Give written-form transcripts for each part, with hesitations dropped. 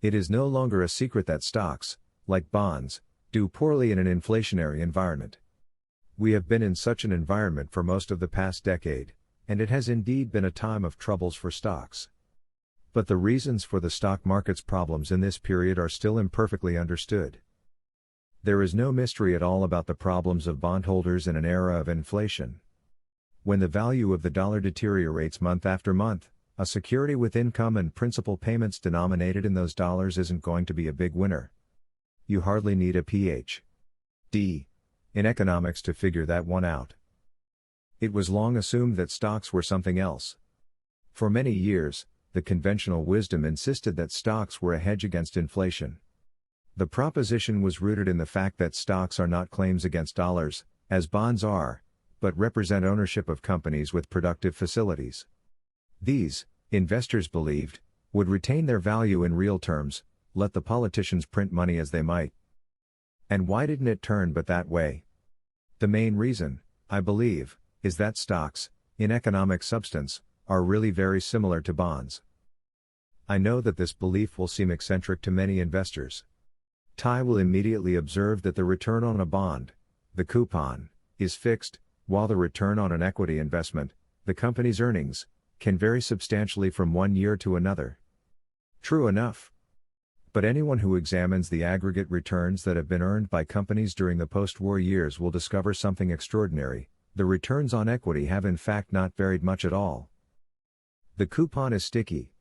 It is no longer a secret that stocks, like bonds, do poorly in an inflationary environment. We have been in such an environment for most of the past decade, and it has indeed been a time of troubles for stocks. But the reasons for the stock market's problems in this period are still imperfectly understood. There is no mystery at all about the problems of bondholders in an era of inflation. When the value of the dollar deteriorates month after month, a security with income and principal payments denominated in those dollars isn't going to be a big winner. You hardly need a Ph.D. in economics to figure that one out. It was long assumed that stocks were something else. For many years, the conventional wisdom insisted that stocks were a hedge against inflation. The proposition was rooted in the fact that stocks are not claims against dollars, as bonds are, but represent ownership of companies with productive facilities. These, investors believed, would retain their value in real terms, let the politicians print money as they might. And why didn't it turn but that way? The main reason, I believe, is that stocks, in economic substance, are really very similar to bonds. I know that this belief will seem eccentric to many investors. Ty will immediately observe that the return on a bond, the coupon, is fixed, while the return on an equity investment, the company's earnings, can vary substantially from one year to another. True enough. But anyone who examines the aggregate returns that have been earned by companies during the post-war years will discover something extraordinary: the returns on equity have in fact not varied much at all. The coupon is sticky.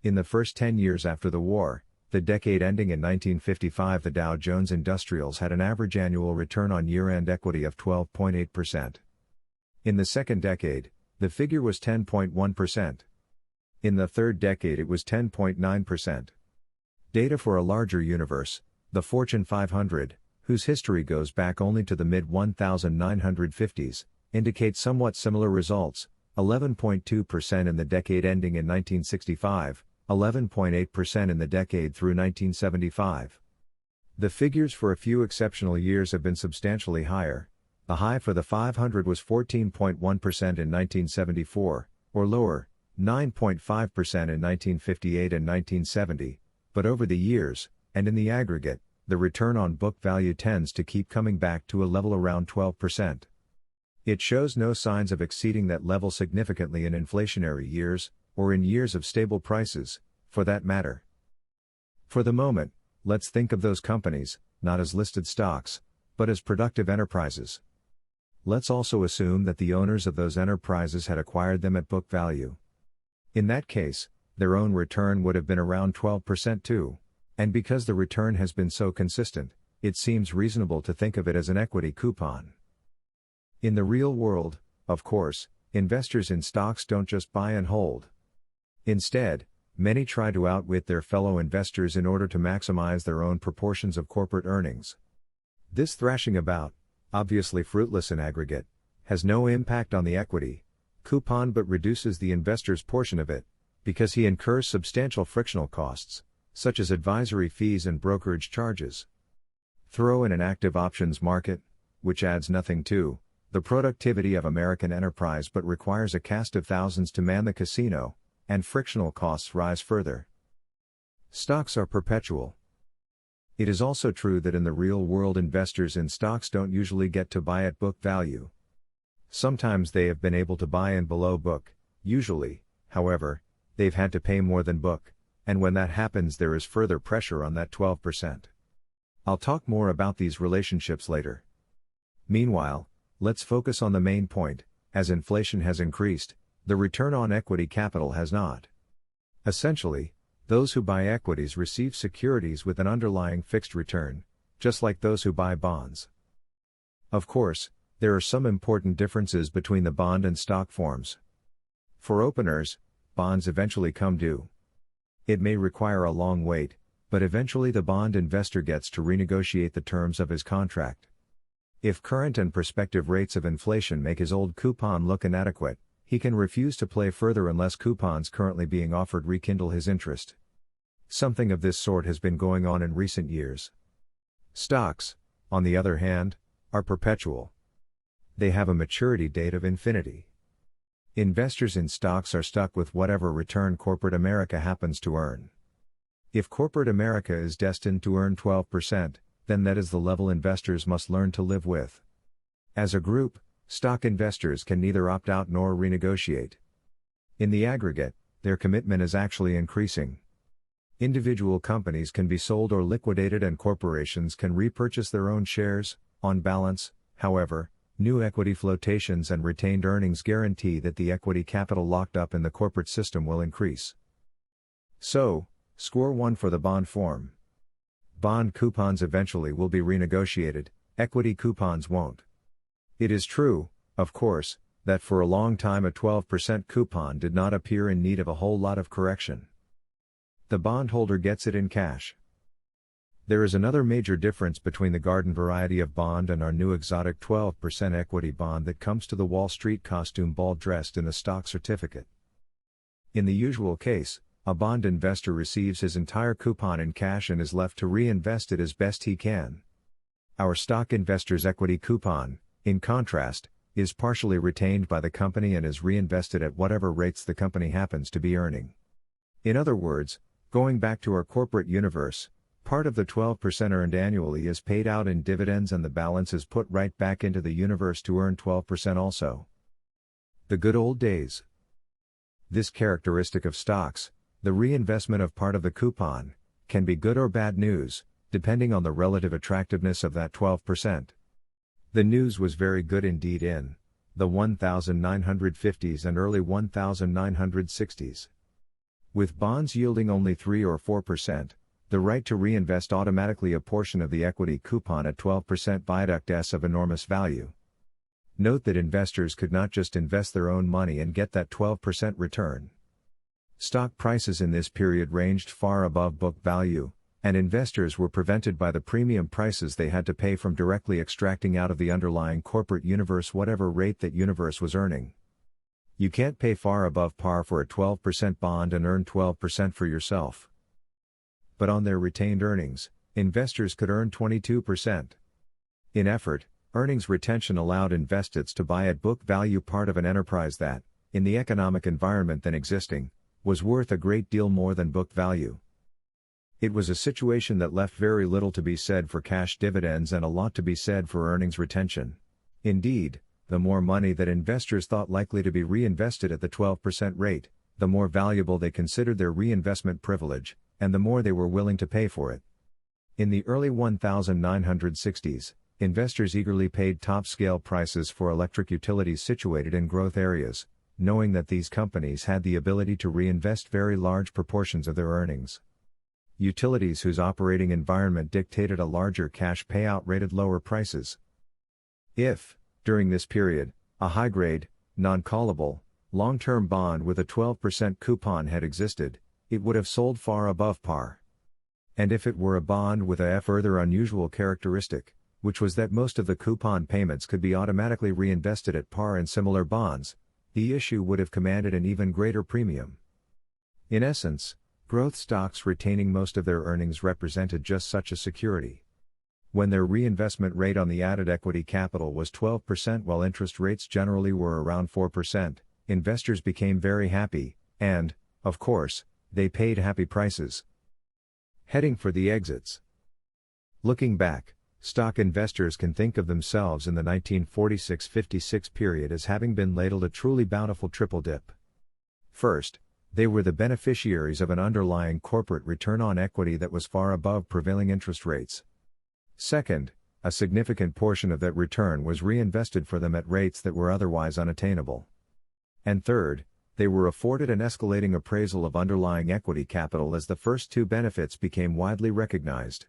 In the first 10 years after the war, the decade ending in 1955, the Dow Jones Industrials had an average annual return on year-end equity of 12.8%. In the second decade, the figure was 10.1%. In the third decade it was 10.9%. Data for a larger universe, the Fortune 500, whose history goes back only to the mid-1950s, indicates somewhat similar results: 11.2% in the decade ending in 1965, 11.8% in the decade through 1975. The figures for a few exceptional years have been substantially higher. The high for the 500 was 14.1% in 1974, or lower, 9.5% in 1958 and 1970, but over the years, and in the aggregate, the return on book value tends to keep coming back to a level around 12%. It shows no signs of exceeding that level significantly in inflationary years, or in years of stable prices, for that matter. For the moment, let's think of those companies, not as listed stocks, but as productive enterprises. Let's also assume that the owners of those enterprises had acquired them at book value. In that case, their own return would have been around 12% too, and because the return has been so consistent, it seems reasonable to think of it as an equity coupon. In the real world, of course, investors in stocks don't just buy and hold. Instead, many try to outwit their fellow investors in order to maximize their own proportions of corporate earnings. This thrashing about, obviously fruitless in aggregate, has no impact on the equity coupon but reduces the investor's portion of it, because he incurs substantial frictional costs, such as advisory fees and brokerage charges. Throw in an active options market, which adds nothing to the productivity of American enterprise but requires a cast of thousands to man the casino, and frictional costs rise further. Stocks are perpetual. It is also true that in the real world investors in stocks don't usually get to buy at book value. Sometimes they have been able to buy in below book, usually, however, they've had to pay more than book, and when that happens there is further pressure on that 12%. I'll talk more about these relationships later. Meanwhile, let's focus on the main point: as inflation has increased, the return on equity capital has not. Essentially, those who buy equities receive securities with an underlying fixed return, just like those who buy bonds. Of course, there are some important differences between the bond and stock forms. For openers, bonds eventually come due. It may require a long wait, but eventually the bond investor gets to renegotiate the terms of his contract. If current and prospective rates of inflation make his old coupon look inadequate, he can refuse to play further unless coupons currently being offered rekindle his interest. Something of this sort has been going on in recent years. Stocks, on the other hand, are perpetual. They have a maturity date of infinity. Investors in stocks are stuck with whatever return corporate America happens to earn. If corporate America is destined to earn 12%, then that is the level investors must learn to live with. As a group, stock investors can neither opt out nor renegotiate. In the aggregate, their commitment is actually increasing. Individual companies can be sold or liquidated and corporations can repurchase their own shares. On balance, however, new equity flotations and retained earnings guarantee that the equity capital locked up in the corporate system will increase. So, score 1 for the bond form. Bond coupons eventually will be renegotiated, equity coupons won't. It is true, of course, that for a long time a 12% coupon did not appear in need of a whole lot of correction. The bondholder gets it in cash. There is another major difference between the garden variety of bond and our new exotic 12% equity bond that comes to the Wall Street costume ball dressed in a stock certificate. In the usual case, a bond investor receives his entire coupon in cash and is left to reinvest it as best he can. Our stock investor's equity coupon, in contrast, is partially retained by the company and is reinvested at whatever rates the company happens to be earning. In other words, going back to our corporate universe, part of the 12% earned annually is paid out in dividends and the balance is put right back into the universe to earn 12% also. The good old days. This characteristic of stocks, the reinvestment of part of the coupon, can be good or bad news, depending on the relative attractiveness of that 12%. The news was very good indeed in the 1950s and early 1960s. With bonds yielding only 3 or 4%, the right to reinvest automatically a portion of the equity coupon at 12% viaduct S of enormous value. Note that investors could not just invest their own money and get that 12% return. Stock prices in this period ranged far above book value, and investors were prevented by the premium prices they had to pay from directly extracting out of the underlying corporate universe whatever rate that universe was earning. You can't pay far above par for a 12% bond and earn 12% for yourself. But on their retained earnings, investors could earn 22%. In effort, earnings retention allowed investors to buy at book value part of an enterprise that, in the economic environment then existing, was worth a great deal more than book value. It was a situation that left very little to be said for cash dividends and a lot to be said for earnings retention. Indeed, the more money that investors thought likely to be reinvested at the 12% rate, the more valuable they considered their reinvestment privilege, and the more they were willing to pay for it. In the early 1960s, investors eagerly paid top-scale prices for electric utilities situated in growth areas, knowing that these companies had the ability to reinvest very large proportions of their earnings. Utilities whose operating environment dictated a larger cash payout rated lower prices. If, during this period, a high-grade, non-callable, long-term bond with a 12% coupon had existed, it would have sold far above par. And if it were a bond with a further unusual characteristic, which was that most of the coupon payments could be automatically reinvested at par in similar bonds, the issue would have commanded an even greater premium. In essence, growth stocks retaining most of their earnings represented just such a security. When their reinvestment rate on the added equity capital was 12% while interest rates generally were around 4%, investors became very happy, and, of course, they paid happy prices. Heading for the exits. Looking back, stock investors can think of themselves in the 1946-56 period as having been ladled a truly bountiful triple dip. First, they were the beneficiaries of an underlying corporate return on equity that was far above prevailing interest rates. Second, a significant portion of that return was reinvested for them at rates that were otherwise unattainable. And third, they were afforded an escalating appraisal of underlying equity capital as the first two benefits became widely recognized.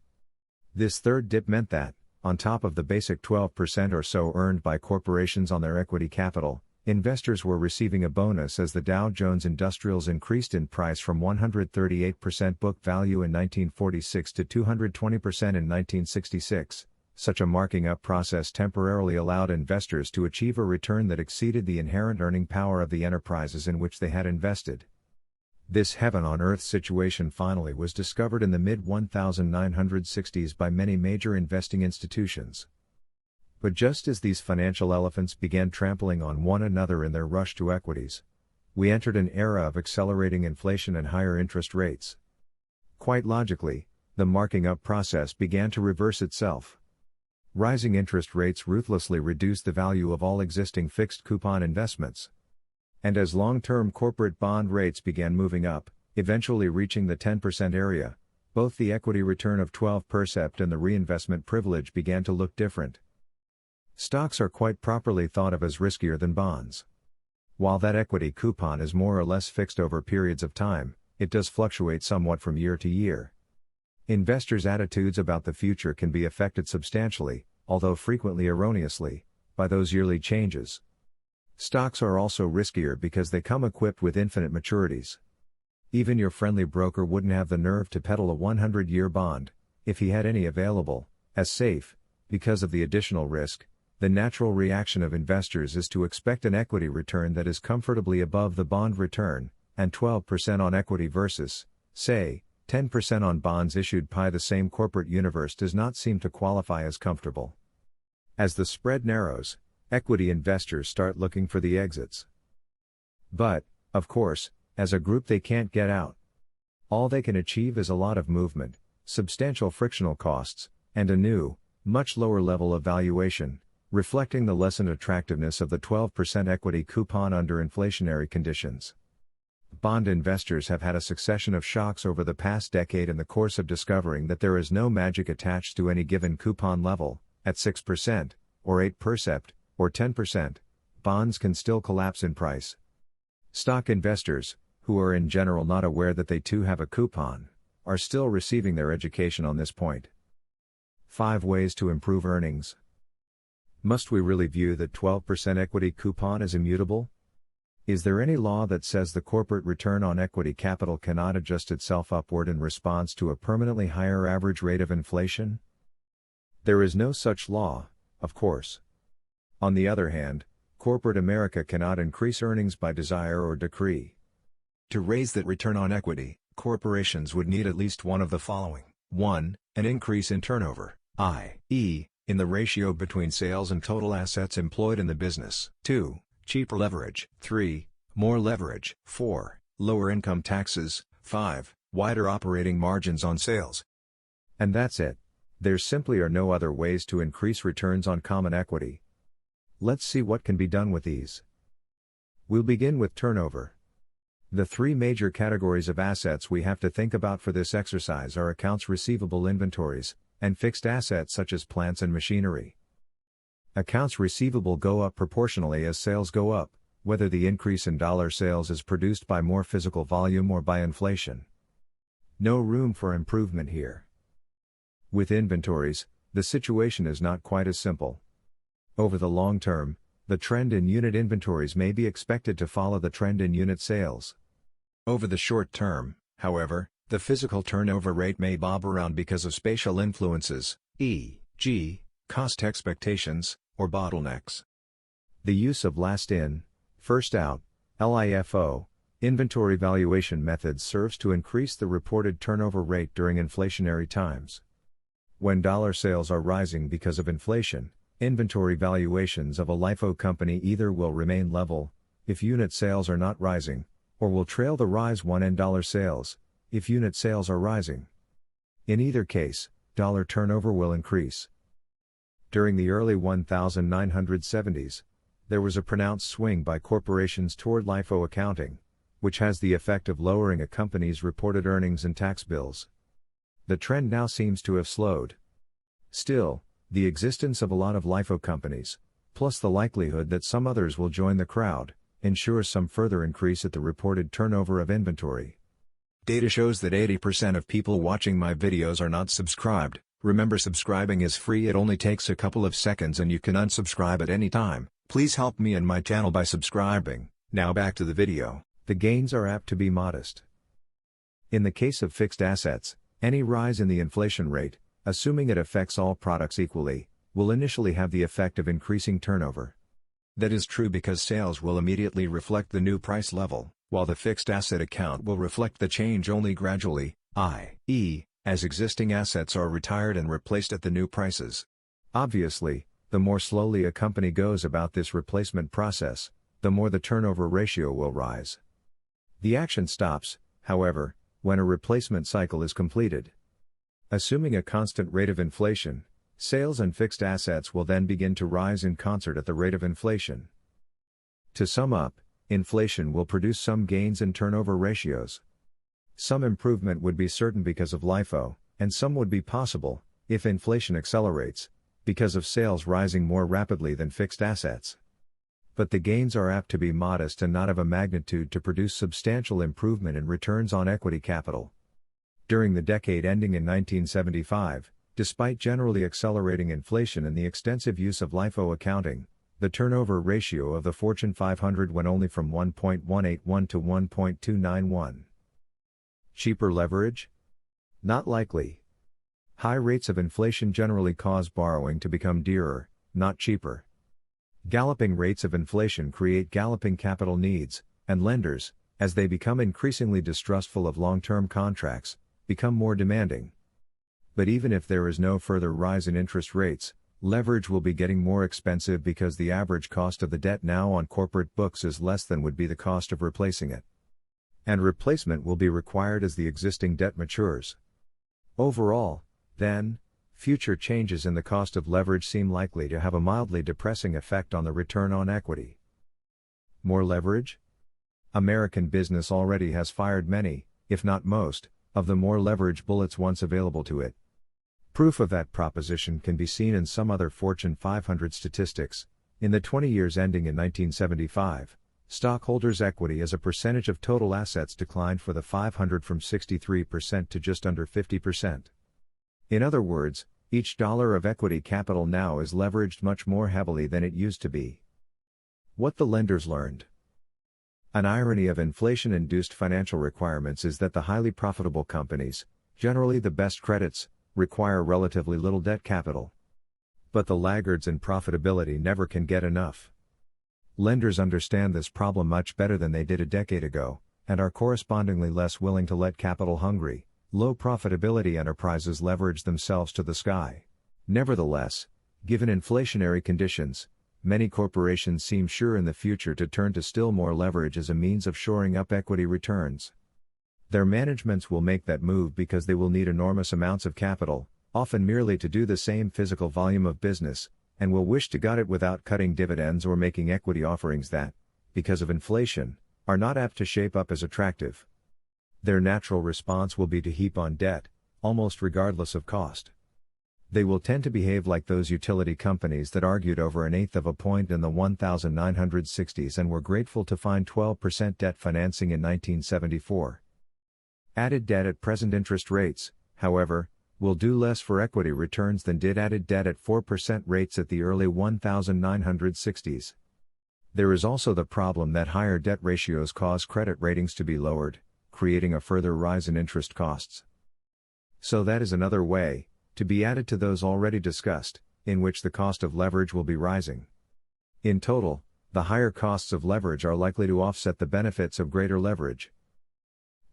This third dip meant that, on top of the basic 12% or so earned by corporations on their equity capital, investors were receiving a bonus as the Dow Jones Industrials increased in price from 138% book value in 1946 to 220% in 1966. Such a marking up process temporarily allowed investors to achieve a return that exceeded the inherent earning power of the enterprises in which they had invested. This heaven-on-earth situation finally was discovered in the mid-1960s by many major investing institutions. But just as these financial elephants began trampling on one another in their rush to equities, we entered an era of accelerating inflation and higher interest rates. Quite logically, the marking up process began to reverse itself. Rising interest rates ruthlessly reduced the value of all existing fixed coupon investments. And as long-term corporate bond rates began moving up, eventually reaching the 10% area, both the equity return of 12% and the reinvestment privilege began to look different. Stocks are quite properly thought of as riskier than bonds. While that equity coupon is more or less fixed over periods of time, it does fluctuate somewhat from year to year. Investors' attitudes about the future can be affected substantially, although frequently erroneously, by those yearly changes. Stocks are also riskier because they come equipped with infinite maturities. Even your friendly broker wouldn't have the nerve to peddle a 100-year bond, if he had any available, as safe, because of the additional risk. The natural reaction of investors is to expect an equity return that is comfortably above the bond return, and 12% on equity versus, say, 10% on bonds issued by the same corporate universe does not seem to qualify as comfortable. As the spread narrows, equity investors start looking for the exits. But, of course, as a group they can't get out. All they can achieve is a lot of movement, substantial frictional costs, and a new, much lower level of valuation, reflecting the lessened attractiveness of the 12% equity coupon under inflationary conditions. Bond investors have had a succession of shocks over the past decade in the course of discovering that there is no magic attached to any given coupon level. At 6%, or 8%, or 10%, bonds can still collapse in price. Stock investors, who are in general not aware that they too have a coupon, are still receiving their education on this point. 5 ways to improve earnings. Must we really view the 12% equity coupon as immutable? Is there any law that says the corporate return on equity capital cannot adjust itself upward in response to a permanently higher average rate of inflation? There is no such law, of course. On the other hand, corporate America cannot increase earnings by desire or decree. To raise that return on equity, corporations would need at least one of the following. 1. An increase in turnover, i.e., in the ratio between sales and total assets employed in the business. 2. Cheaper leverage. 3. More leverage. 4. Lower income taxes. 5. Wider operating margins on sales. And that's it. There simply are no other ways to increase returns on common equity. Let's see what can be done with these. We'll begin with turnover. The 3 major categories of assets we have to think about for this exercise are accounts receivable, inventories, and fixed assets such as plants and machinery. Accounts receivable go up proportionally as sales go up, whether the increase in dollar sales is produced by more physical volume or by inflation. No room for improvement here. With inventories, the situation is not quite as simple. Over the long term, the trend in unit inventories may be expected to follow the trend in unit sales. Over the short term, however, the physical turnover rate may bob around because of spatial influences, e.g., cost expectations, or bottlenecks. The use of last in, first out, LIFO, inventory valuation methods serves to increase the reported turnover rate during inflationary times. When dollar sales are rising because of inflation, inventory valuations of a LIFO company either will remain level, if unit sales are not rising, or will trail the rise in dollar sales, if unit sales are rising. In either case, dollar turnover will increase. During the early 1970s, there was a pronounced swing by corporations toward LIFO accounting, which has the effect of lowering a company's reported earnings and tax bills. The trend now seems to have slowed. Still, the existence of a lot of LIFO companies, plus the likelihood that some others will join the crowd, ensures some further increase at the reported turnover of inventory. Data shows that 80% of people watching my videos are not subscribed. Remember, subscribing is free, it only takes a couple of seconds and you can unsubscribe at any time. Please help me and my channel by subscribing. Now back to the video. The gains are apt to be modest. In the case of fixed assets, any rise in the inflation rate, assuming it affects all products equally, will initially have the effect of increasing turnover. That is true because sales will immediately reflect the new price level, while the fixed asset account will reflect the change only gradually, i.e., as existing assets are retired and replaced at the new prices. Obviously, the more slowly a company goes about this replacement process, the more the turnover ratio will rise. The action stops, however, when a replacement cycle is completed. Assuming a constant rate of inflation, sales and fixed assets will then begin to rise in concert at the rate of inflation. To sum up, inflation will produce some gains in turnover ratios. Some improvement would be certain because of LIFO, and some would be possible, if inflation accelerates, because of sales rising more rapidly than fixed assets. But the gains are apt to be modest and not of a magnitude to produce substantial improvement in returns on equity capital. During the decade ending in 1975, despite generally accelerating inflation and the extensive use of LIFO accounting, the turnover ratio of the Fortune 500 went only from 1.181 to 1.291. Cheaper leverage? Not likely. High rates of inflation generally cause borrowing to become dearer, not cheaper. Galloping rates of inflation create galloping capital needs, and lenders, as they become increasingly distrustful of long-term contracts, become more demanding. But even if there is no further rise in interest rates, leverage will be getting more expensive because the average cost of the debt now on corporate books is less than would be the cost of replacing it. And replacement will be required as the existing debt matures. Overall, then, future changes in the cost of leverage seem likely to have a mildly depressing effect on the return on equity. More leverage? American business already has fired many, if not most, of the more leverage bullets once available to it. Proof of that proposition can be seen in some other Fortune 500 statistics. In the 20 years ending in 1975, stockholders' equity as a percentage of total assets declined for the 500 from 63% to just under 50%. In other words, each dollar of equity capital now is leveraged much more heavily than it used to be. What the lenders learned. An irony of inflation-induced financial requirements is that the highly profitable companies, generally the best credits, require relatively little debt capital. But the laggards in profitability never can get enough. Lenders understand this problem much better than they did a decade ago, and are correspondingly less willing to let capital-hungry, low profitability enterprises leverage themselves to the sky. Nevertheless, given inflationary conditions, many corporations seem sure in the future to turn to still more leverage as a means of shoring up equity returns. Their managements will make that move because they will need enormous amounts of capital, often merely to do the same physical volume of business, and will wish to get it without cutting dividends or making equity offerings that, because of inflation, are not apt to shape up as attractive. Their natural response will be to heap on debt, almost regardless of cost. They will tend to behave like those utility companies that argued over an eighth of a point in the 1960s and were grateful to find 12% debt financing in 1974. Added debt at present interest rates, however, will do less for equity returns than did added debt at 4% rates at the early 1960s. There is also the problem that higher debt ratios cause credit ratings to be lowered, creating a further rise in interest costs. So that is another way, to be added to those already discussed, in which the cost of leverage will be rising. In total, the higher costs of leverage are likely to offset the benefits of greater leverage.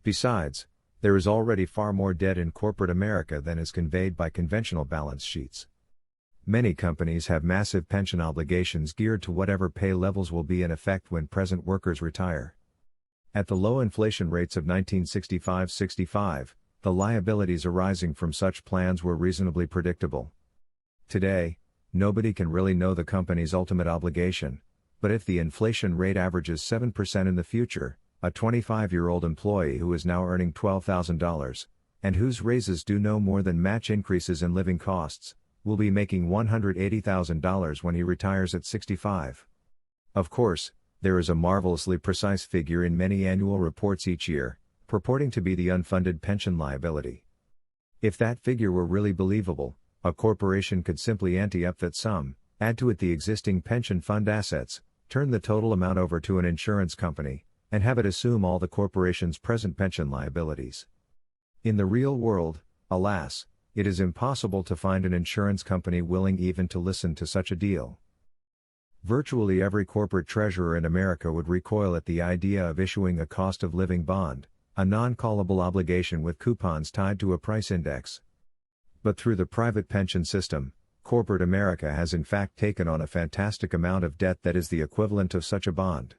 Besides, there is already far more debt in corporate America than is conveyed by conventional balance sheets. Many companies have massive pension obligations geared to whatever pay levels will be in effect when present workers retire. At the low inflation rates of 1965-65, the liabilities arising from such plans were reasonably predictable. Today, nobody can really know the company's ultimate obligation, but if the inflation rate averages 7% in the future, a 25-year-old employee who is now earning $12,000, and whose raises do no more than match increases in living costs, will be making $180,000 when he retires at 65. Of course, there is a marvelously precise figure in many annual reports each year, purporting to be the unfunded pension liability. If that figure were really believable, a corporation could simply ante up that sum, add to it the existing pension fund assets, turn the total amount over to an insurance company, and have it assume all the corporation's present pension liabilities. In the real world, alas, it is impossible to find an insurance company willing even to listen to such a deal. Virtually every corporate treasurer in America would recoil at the idea of issuing a cost of living bond, a non-callable obligation with coupons tied to a price index. But through the private pension system, corporate America has in fact taken on a fantastic amount of debt that is the equivalent of such a bond.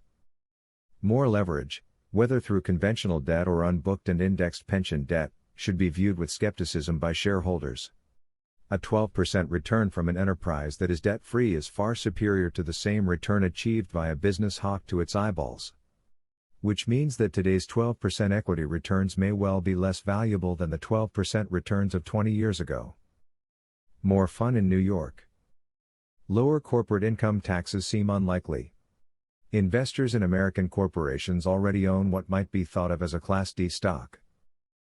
More leverage, whether through conventional debt or unbooked and indexed pension debt, should be viewed with skepticism by shareholders. A 12% return from an enterprise that is debt-free is far superior to the same return achieved by a business hawk to its eyeballs. Which means that today's 12% equity returns may well be less valuable than the 12% returns of 20 years ago. More fun in New York. Lower corporate income taxes seem unlikely. Investors in American corporations already own what might be thought of as a Class D stock.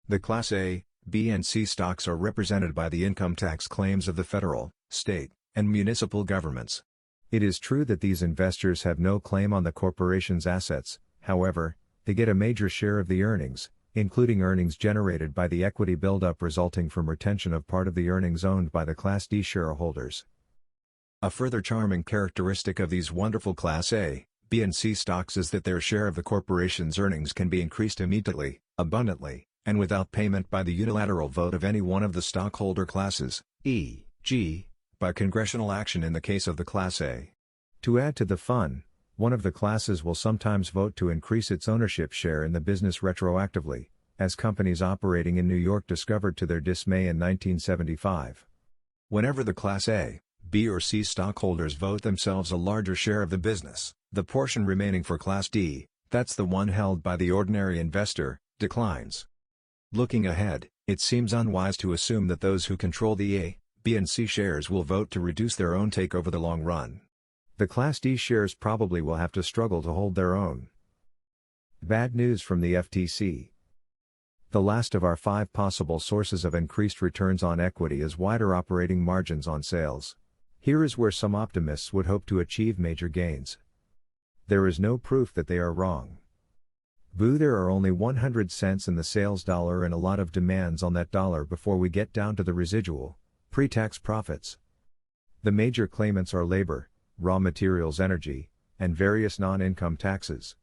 The Class A, B and C stocks are represented by the income tax claims of the federal, state, and municipal governments. It is true that these investors have no claim on the corporation's assets, however, they get a major share of the earnings, including earnings generated by the equity buildup resulting from retention of part of the earnings owned by the Class D shareholders. A further charming characteristic of these wonderful Class A, B and C stocks is that their share of the corporation's earnings can be increased immediately, abundantly, and without payment by the unilateral vote of any one of the stockholder classes, e.g., by congressional action in the case of the Class A. To add to the fun, one of the classes will sometimes vote to increase its ownership share in the business retroactively, as companies operating in New York discovered to their dismay in 1975. Whenever the Class A, B or C stockholders vote themselves a larger share of the business, the portion remaining for Class D, that's the one held by the ordinary investor, declines. Looking ahead, it seems unwise to assume that those who control the A, B and C shares will vote to reduce their own take over the long run. The Class D shares probably will have to struggle to hold their own. Bad news from the FTC. The last of our 5 possible sources of increased returns on equity is wider operating margins on sales. Here is where some optimists would hope to achieve major gains. There is no proof that they are wrong. Boo, there are only 100 cents in the sales dollar and a lot of demands on that dollar before we get down to the residual, pre-tax profits. The major claimants are labor, raw materials, energy, and various non-income taxes.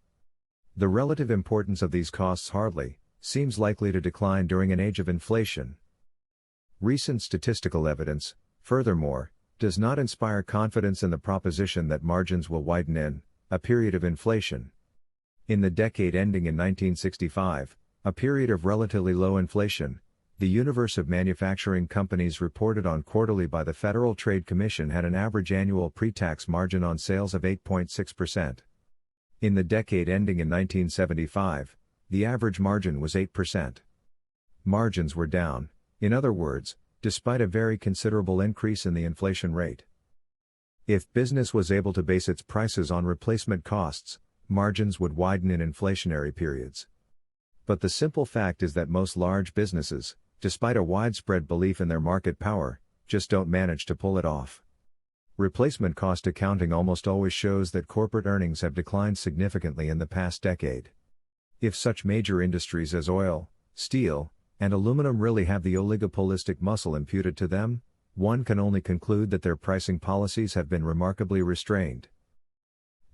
The relative importance of these costs hardly seems likely to decline during an age of inflation. Recent statistical evidence, furthermore, does not inspire confidence in the proposition that margins will widen in a period of inflation. In the decade ending in 1965, a period of relatively low inflation, the universe of manufacturing companies reported on quarterly by the Federal Trade Commission had an average annual pre-tax margin on sales of 8.6%. In the decade ending in 1975, the average margin was 8%. Margins were down, in other words, despite a very considerable increase in the inflation rate. If business was able to base its prices on replacement costs, margins would widen in inflationary periods. But the simple fact is that most large businesses, despite a widespread belief in their market power, just don't manage to pull it off. Replacement cost accounting almost always shows that corporate earnings have declined significantly in the past decade. If such major industries as oil, steel, and aluminum really have the oligopolistic muscle imputed to them, one can only conclude that their pricing policies have been remarkably restrained.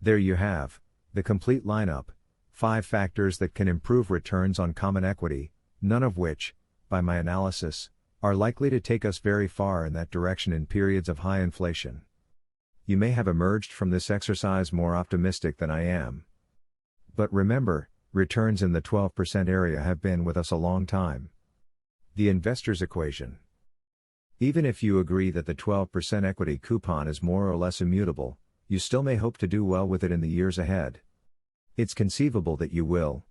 There you have the complete lineup, 5 factors that can improve returns on common equity, none of which, by my analysis, are likely to take us very far in that direction in periods of high inflation. You may have emerged from this exercise more optimistic than I am. But remember, returns in the 12% area have been with us a long time. The investor's equation. Even if you agree that the 12% equity coupon is more or less immutable, you still may hope to do well with it in the years ahead. It's conceivable that you will.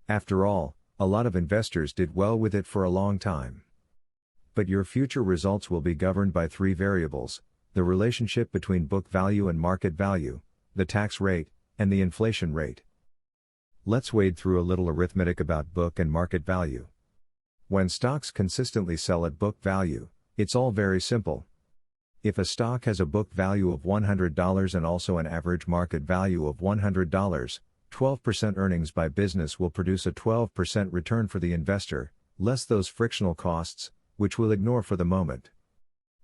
After all, a lot of investors did well with it for a long time. But your future results will be governed by 3 variables: the relationship between book value and market value, the tax rate, and the inflation rate. Let's wade through a little arithmetic about book and market value. When stocks consistently sell at book value, it's all very simple. If a stock has a book value of $100 and also an average market value of $100, 12% earnings by business will produce a 12% return for the investor, less those frictional costs, which we'll ignore for the moment.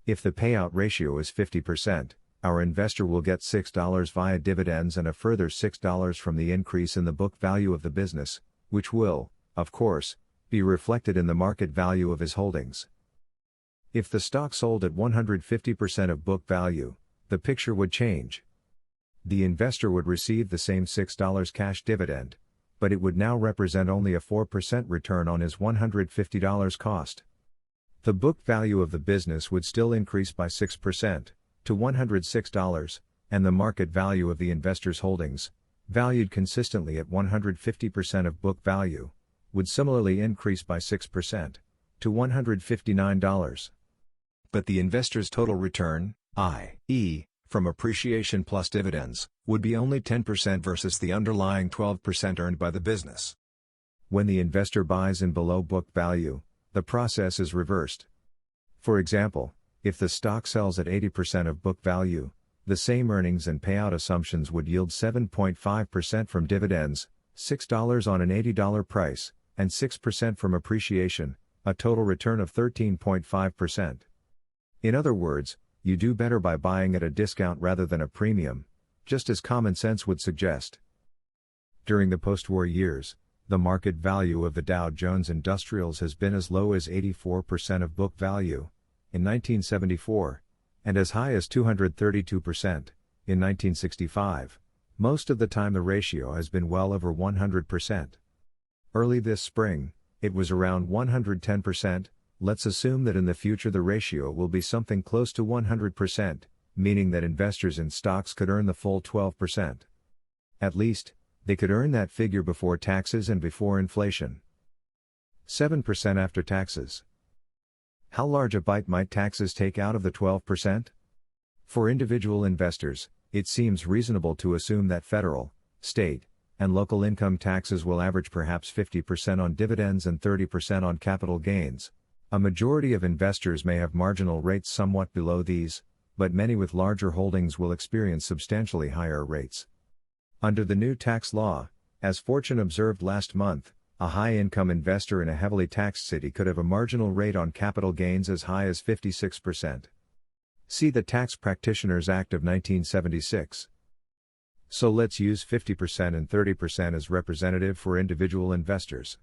If the payout ratio is 50%, our investor will get $6 via dividends and a further $6 from the increase in the book value of the business, which will, of course, be reflected in the market value of his holdings. If the stock sold at 150% of book value, the picture would change. The investor would receive the same $6 cash dividend, but it would now represent only a 4% return on his $150 cost. The book value of the business would still increase by 6%, to $106, and the market value of the investor's holdings, valued consistently at 150% of book value, would similarly increase by 6%, to $159. But the investor's total return, i.e., from appreciation plus dividends, would be only 10% versus the underlying 12% earned by the business. When the investor buys in below book value, the process is reversed. For example, if the stock sells at 80% of book value, the same earnings and payout assumptions would yield 7.5% from dividends, $6 on an $80 price, and 6% from appreciation, a total return of 13.5%. In other words, you do better by buying at a discount rather than a premium, just as common sense would suggest. During the post-war years, the market value of the Dow Jones Industrials has been as low as 84% of book value, in 1974, and as high as 232%, in 1965. Most of the time the ratio has been well over 100%. Early this spring, it was around 110%, let's assume that in the future the ratio will be something close to 100%, meaning that investors in stocks could earn the full 12%. At least, they could earn that figure before taxes and before inflation. 7% after taxes. How large a bite might taxes take out of the 12%? For individual investors, it seems reasonable to assume that federal, state, and local income taxes will average perhaps 50% on dividends and 30% on capital gains. A majority of investors may have marginal rates somewhat below these, but many with larger holdings will experience substantially higher rates. Under the new tax law, as Fortune observed last month, a high-income investor in a heavily taxed city could have a marginal rate on capital gains as high as 56%. See the Tax Practitioners Act of 1976. So let's use 50% and 30% as representative for individual investors.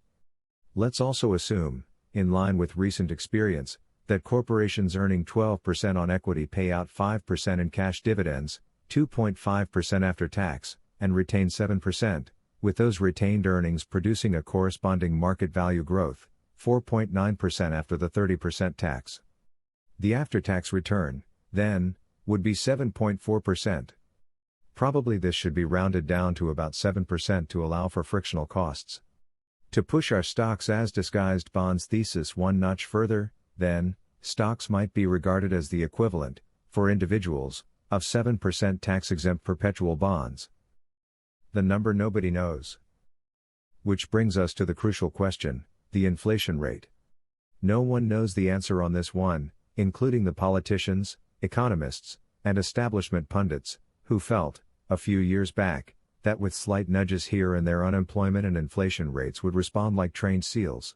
Let's also assume, in line with recent experience, that corporations earning 12% on equity pay out 5% in cash dividends, 2.5% after tax, and retain 7%, with those retained earnings producing a corresponding market value growth, 4.9% after the 30% tax. The after-tax return, then, would be 7.4%. Probably this should be rounded down to about 7% to allow for frictional costs. To push our stocks as disguised bonds thesis one notch further, then, stocks might be regarded as the equivalent, for individuals, of 7% tax-exempt perpetual bonds. The number nobody knows. Which brings us to the crucial question, the inflation rate. No one knows the answer on this one, including the politicians, economists, and establishment pundits, who felt, a few years back, that with slight nudges here and there unemployment and inflation rates would respond like trained seals.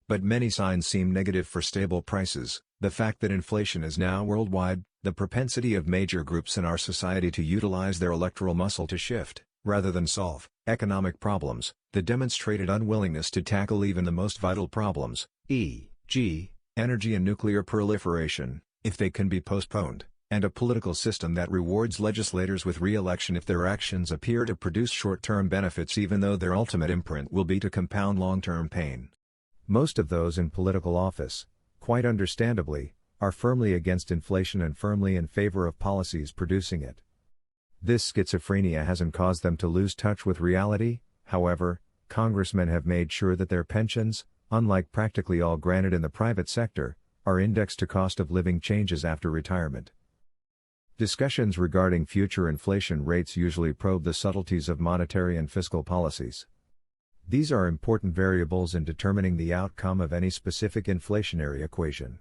But many signs seem negative for stable prices, the fact that inflation is now worldwide, the propensity of major groups in our society to utilize their electoral muscle to shift, rather than solve, economic problems, the demonstrated unwillingness to tackle even the most vital problems, e.g., energy and nuclear proliferation, if they can be postponed, and a political system that rewards legislators with re-election if their actions appear to produce short-term benefits even though their ultimate imprint will be to compound long-term pain. Most of those in political office, quite understandably, are firmly against inflation and firmly in favor of policies producing it. This schizophrenia hasn't caused them to lose touch with reality, however. Congressmen have made sure that their pensions, unlike practically all granted in the private sector, are indexed to cost of living changes after retirement. Discussions regarding future inflation rates usually probe the subtleties of monetary and fiscal policies. These are important variables in determining the outcome of any specific inflationary equation.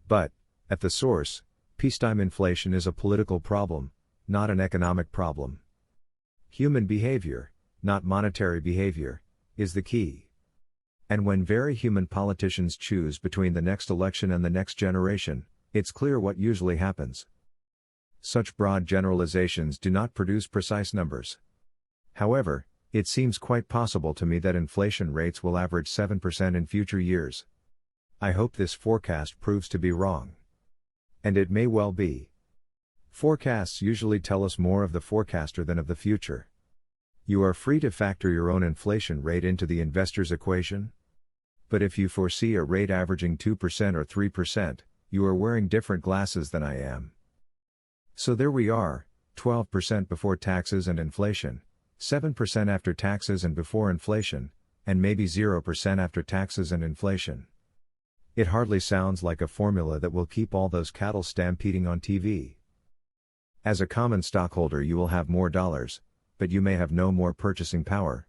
But, at the source, peacetime inflation is a political problem, not an economic problem. Human behavior, not monetary behavior, is the key. And when very human politicians choose between the next election and the next generation, it's clear what usually happens. Such broad generalizations do not produce precise numbers. However, it seems quite possible to me that inflation rates will average 7% in future years. I hope this forecast proves to be wrong. And it may well be. Forecasts usually tell us more of the forecaster than of the future. You are free to factor your own inflation rate into the investor's equation. But if you foresee a rate averaging 2% or 3%, you are wearing different glasses than I am. So there we are, 12% before taxes and inflation, 7% after taxes and before inflation, and maybe 0% after taxes and inflation. It hardly sounds like a formula that will keep all those cattle stampeding on TV. As a common stockholder, you will have more dollars, but you may have no more purchasing power.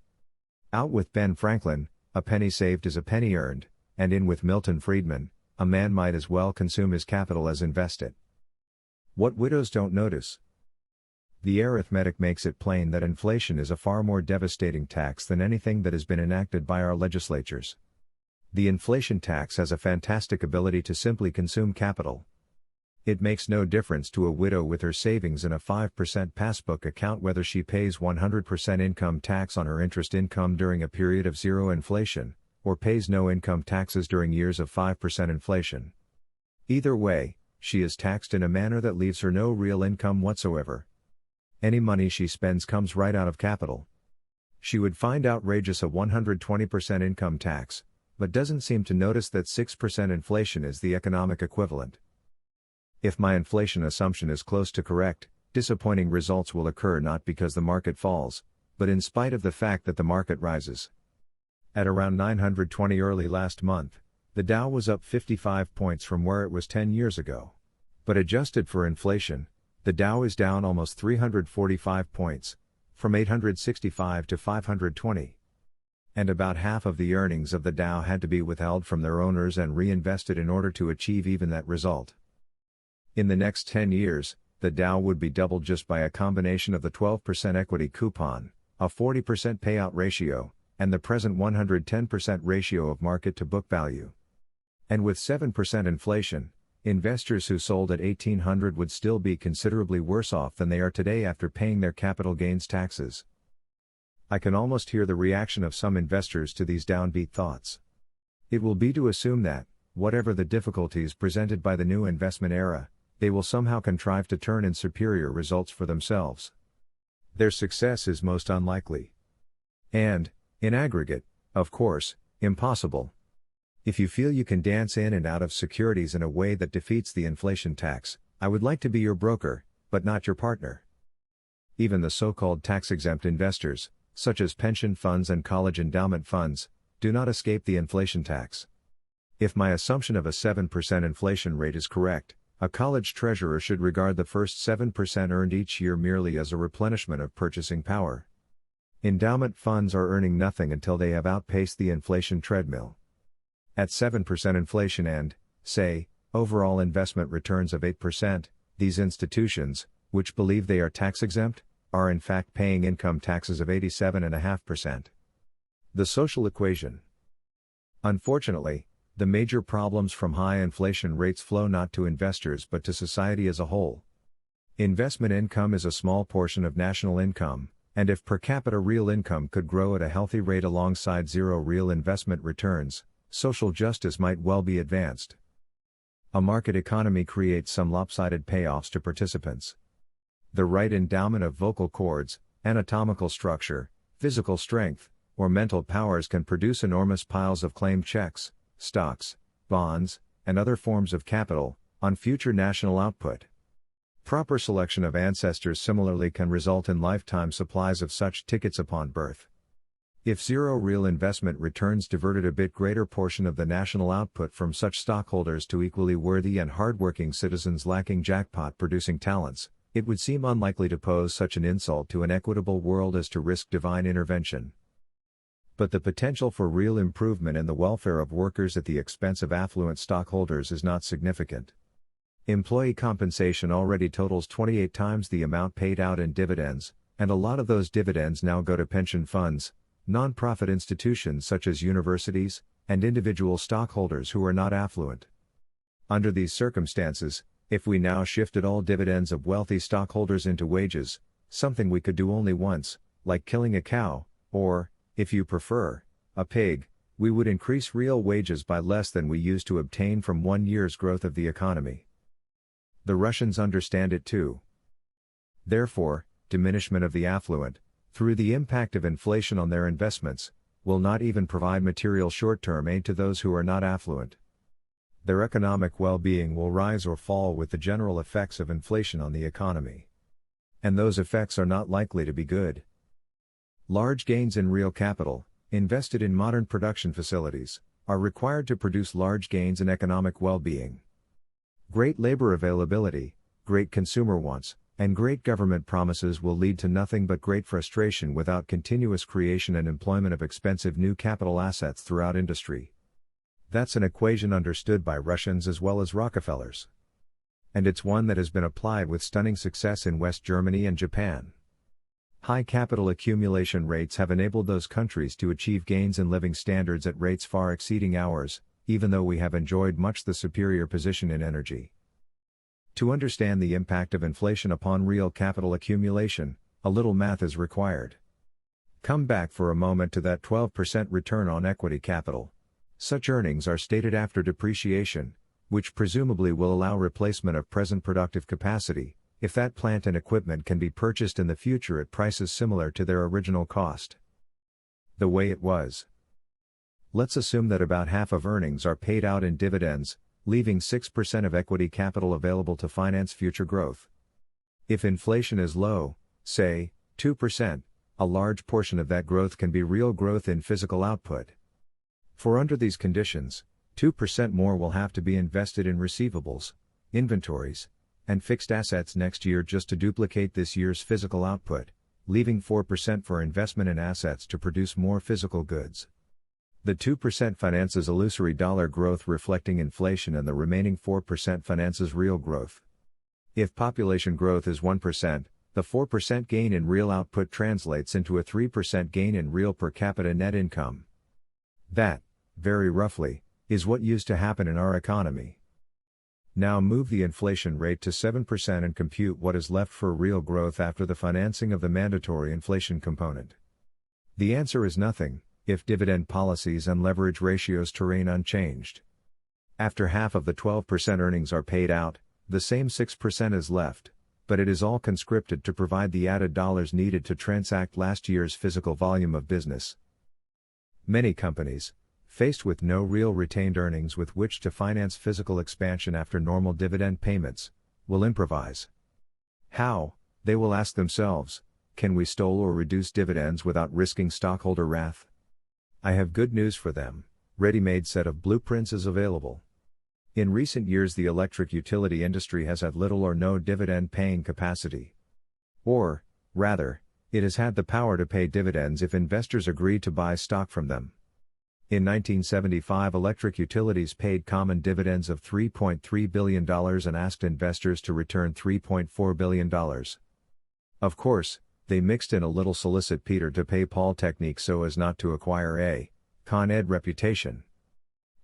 Out with Ben Franklin, a penny saved is a penny earned, and in with Milton Friedman, a man might as well consume his capital as invest it. What widows don't notice. The arithmetic makes it plain that inflation is a far more devastating tax than anything that has been enacted by our legislatures. The inflation tax has a fantastic ability to simply consume capital. It makes no difference to a widow with her savings in a 5% passbook account whether she pays 100% income tax on her interest income during a period of zero inflation, or pays no income taxes during years of 5% inflation. Either way, she is taxed in a manner that leaves her no real income whatsoever. Any money she spends comes right out of capital. She would find outrageous a 120% income tax, but doesn't seem to notice that 6% inflation is the economic equivalent. If my inflation assumption is close to correct, disappointing results will occur not because the market falls, but in spite of the fact that the market rises. At around 920 early last month, the Dow was up 55 points from where it was 10 years ago. But adjusted for inflation, the Dow is down almost 345 points, from 865 to 520. And about half of the earnings of the Dow had to be withheld from their owners and reinvested in order to achieve even that result. In the next 10 years, the Dow would be doubled just by a combination of the 12% equity coupon, a 40% payout ratio, and the present 110% ratio of market to book value. And with 7% inflation, investors who sold at 1800 would still be considerably worse off than they are today after paying their capital gains taxes. I can almost hear the reaction of some investors to these downbeat thoughts. It will be to assume that, whatever the difficulties presented by the new investment era, they will somehow contrive to turn in superior results for themselves. Their success is most unlikely. And, in aggregate, of course, impossible. If you feel you can dance in and out of securities in a way that defeats the inflation tax, I would like to be your broker, but not your partner. Even the so-called tax-exempt investors, such as pension funds and college endowment funds, do not escape the inflation tax. If my assumption of a 7% inflation rate is correct, a college treasurer should regard the first 7% earned each year merely as a replenishment of purchasing power. Endowment funds are earning nothing until they have outpaced the inflation treadmill. At 7% inflation and, say, overall investment returns of 8%, these institutions, which believe they are tax-exempt, are in fact paying income taxes of 87.5%. The social equation. Unfortunately, the major problems from high inflation rates flow not to investors but to society as a whole. Investment income is a small portion of national income, and if per capita real income could grow at a healthy rate alongside zero real investment returns, social justice might well be advanced. A market economy creates some lopsided payoffs to participants. The right endowment of vocal cords, anatomical structure, physical strength, or mental powers can produce enormous piles of claimed checks, stocks, bonds, and other forms of capital, on future national output. Proper selection of ancestors similarly can result in lifetime supplies of such tickets upon birth. If zero real investment returns diverted a bit greater portion of the national output from such stockholders to equally worthy and hardworking citizens lacking jackpot-producing talents, it would seem unlikely to pose such an insult to an equitable world as to risk divine intervention. But the potential for real improvement in the welfare of workers at the expense of affluent stockholders is not significant. Employee compensation already totals 28 times the amount paid out in dividends, and a lot of those dividends now go to pension funds, non-profit institutions such as universities, and individual stockholders who are not affluent. Under these circumstances, if we now shifted all dividends of wealthy stockholders into wages, something we could do only once, like killing a cow, or, if you prefer, a pig, we would increase real wages by less than we used to obtain from 1 year's growth of the economy. The Russians understand it too. Therefore, diminishment of the affluent, through the impact of inflation on their investments, will not even provide material short-term aid to those who are not affluent. Their economic well-being will rise or fall with the general effects of inflation on the economy. And those effects are not likely to be good. Large gains in real capital, invested in modern production facilities, are required to produce large gains in economic well-being. Great labor availability, great consumer wants, and great government promises will lead to nothing but great frustration without continuous creation and employment of expensive new capital assets throughout industry. That's an equation understood by Russians as well as Rockefellers. And it's one that has been applied with stunning success in West Germany and Japan. High capital accumulation rates have enabled those countries to achieve gains in living standards at rates far exceeding ours, even though we have enjoyed much the superior position in energy. To understand the impact of inflation upon real capital accumulation, a little math is required. Come back for a moment to that 12% return on equity capital. Such earnings are stated after depreciation, which presumably will allow replacement of present productive capacity, if that plant and equipment can be purchased in the future at prices similar to their original cost. The way it was. Let's assume that about half of earnings are paid out in dividends, leaving 6% of equity capital available to finance future growth. If inflation is low, say, 2%, a large portion of that growth can be real growth in physical output. For under these conditions, 2% more will have to be invested in receivables, inventories, and fixed assets next year just to duplicate this year's physical output, leaving 4% for investment in assets to produce more physical goods. The 2% finances illusory dollar growth reflecting inflation and the remaining 4% finances real growth. If population growth is 1%, the 4% gain in real output translates into a 3% gain in real per capita net income. That, very roughly, is what used to happen in our economy. Now move the inflation rate to 7% and compute what is left for real growth after the financing of the mandatory inflation component. The answer is nothing, if dividend policies and leverage ratios remain unchanged. After half of the 12% earnings are paid out, the same 6% is left, but it is all conscripted to provide the added dollars needed to transact last year's physical volume of business. Many companies, faced with no real retained earnings with which to finance physical expansion after normal dividend payments, will improvise. How, they will ask themselves, can we stall or reduce dividends without risking stockholder wrath? I have good news for them, ready-made set of blueprints is available. In recent years the electric utility industry has had little or no dividend-paying capacity. Or, rather, it has had the power to pay dividends if investors agree to buy stock from them. In 1975 electric utilities paid common dividends of $3.3 billion and asked investors to return $3.4 billion. Of course, they mixed in a little solicit Peter to pay Paul technique so as not to acquire a Con Ed reputation.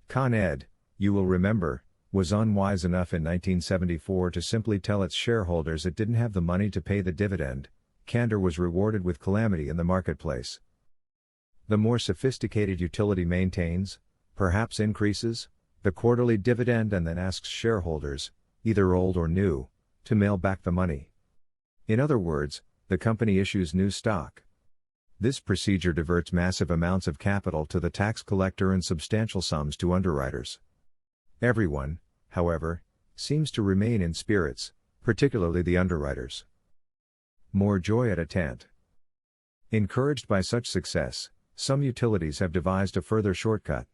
Con Ed, you will remember, was unwise enough in 1974 to simply tell its shareholders it didn't have the money to pay the dividend. Candor was rewarded with calamity in the marketplace. The more sophisticated utility maintains, perhaps increases, the quarterly dividend and then asks shareholders, either old or new, to mail back the money. In other words, the company issues new stock. This procedure diverts massive amounts of capital to the tax collector and substantial sums to underwriters. Everyone, however, seems to remain in spirits, particularly the underwriters. More joy at Attant. Encouraged by such success, some utilities have devised a further shortcut.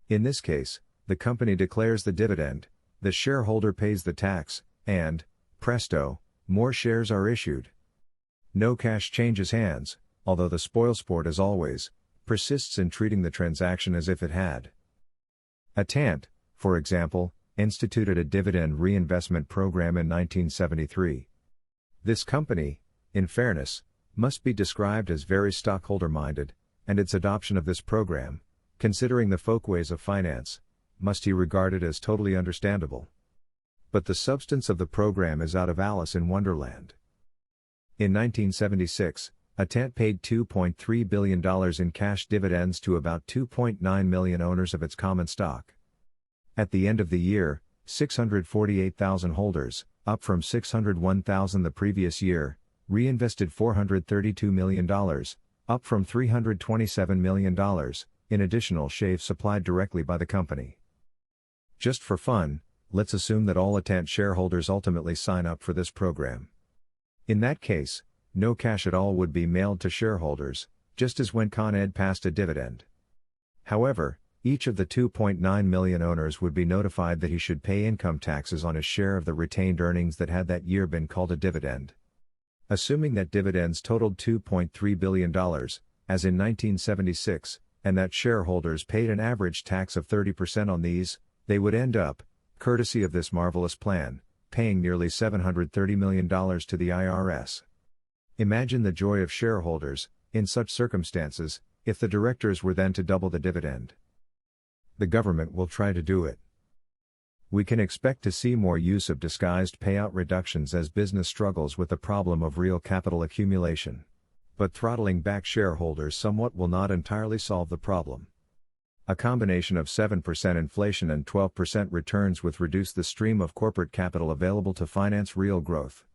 In this case, the company declares the dividend, the shareholder pays the tax, and, presto, more shares are issued. No cash changes hands, although the spoilsport as always, persists in treating the transaction as if it had. Attant, for example, instituted a dividend reinvestment program in 1973. This company, in fairness, must be described as very stockholder-minded, and its adoption of this program, considering the folkways of finance, must be regarded as totally understandable. But the substance of the program is out of Alice in Wonderland. In 1976, Attant paid $2.3 billion in cash dividends to about 2.9 million owners of its common stock. At the end of the year, 648,000 holders, up from 601,000 the previous year, reinvested $432 million, up from $327 million, in additional shaves supplied directly by the company. Just for fun, let's assume that all Attent shareholders ultimately sign up for this program. In that case, no cash at all would be mailed to shareholders, just as when Con Ed passed a dividend. However, each of the 2.9 million owners would be notified that he should pay income taxes on his share of the retained earnings that had that year been called a dividend. Assuming that dividends totaled $2.3 billion, as in 1976, and that shareholders paid an average tax of 30% on these, they would end up, courtesy of this marvelous plan, paying nearly $730 million to the IRS. Imagine the joy of shareholders, in such circumstances, if the directors were then to double the dividend. The government will try to do it. We can expect to see more use of disguised payout reductions as business struggles with the problem of real capital accumulation. But throttling back shareholders somewhat will not entirely solve the problem. A combination of 7% inflation and 12% returns would reduce the stream of corporate capital available to finance real growth.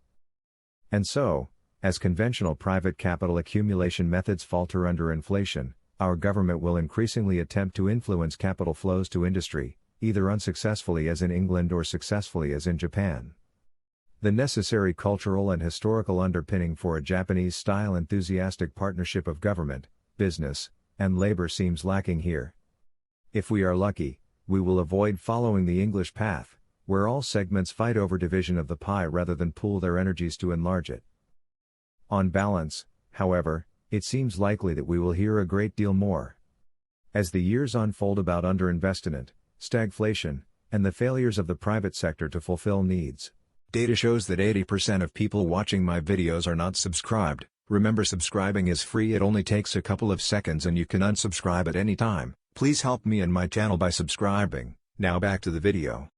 And so, as conventional private capital accumulation methods falter under inflation, our government will increasingly attempt to influence capital flows to industry, either unsuccessfully as in England or successfully as in Japan. The necessary cultural and historical underpinning for a Japanese-style enthusiastic partnership of government, business, and labor seems lacking here. If we are lucky, we will avoid following the English path, where all segments fight over division of the pie rather than pool their energies to enlarge it. On balance, however, it seems likely that we will hear a great deal more as the years unfold about underinvestment, stagflation, and the failures of the private sector to fulfill needs. Data shows that 80% of people watching my videos are not subscribed. Remember, subscribing is free. It only takes a couple of seconds and you can unsubscribe at any time. Please help me and my channel by subscribing. Now back to the video.